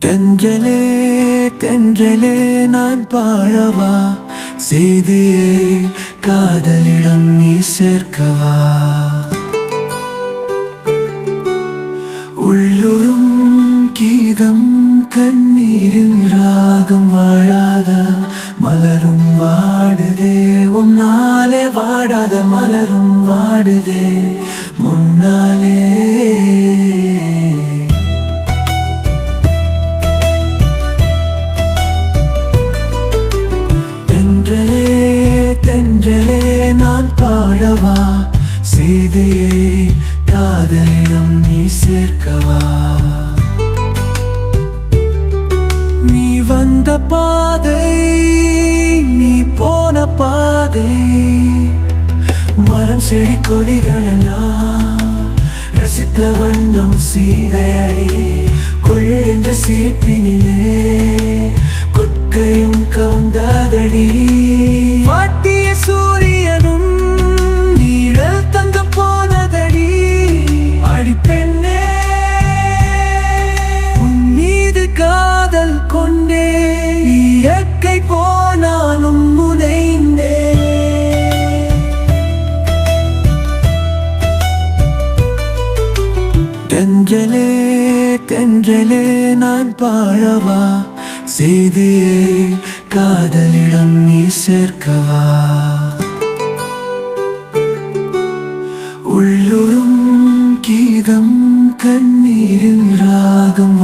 தென்றலே தென்றலே நான் பாழவா, செய்தியை காதலிடம் நீ சேர்க்கவா. உள்ளுறும் கீதம் கண்ணீரின் ராகம், வாழாத மலரும் வாடுதே உன்னாலே, வாடாத மலரும் வாடுதே முன்னாலே. தென்றலே நான் பாடவா, செய்தியை காதலிடம் நீ சேர்க்கவா. நீ வந்த பாதை, நீ போன பாதை, மரம் செடி கொடிகளெல்லாம் ரசித்த வண்ணம் சீதையடி. கொள்கின்ற சீப்பினிலே கொட்கையும் கவுந்ததடி. மாட்டிய சூரியனும் நீழல் தந்து போனதடி. அடி பெண்ணே, உன் மீது காதல் கொண்டே, இயற்கை போனாலும் முனைந்தே. தென்றலே தென்றலே நான் பாழவா, செய்தியை காதலிடம் நீ சேர்க்கவா. உள்ளுறும் கீதம் கண்ணீரின் ராகம்.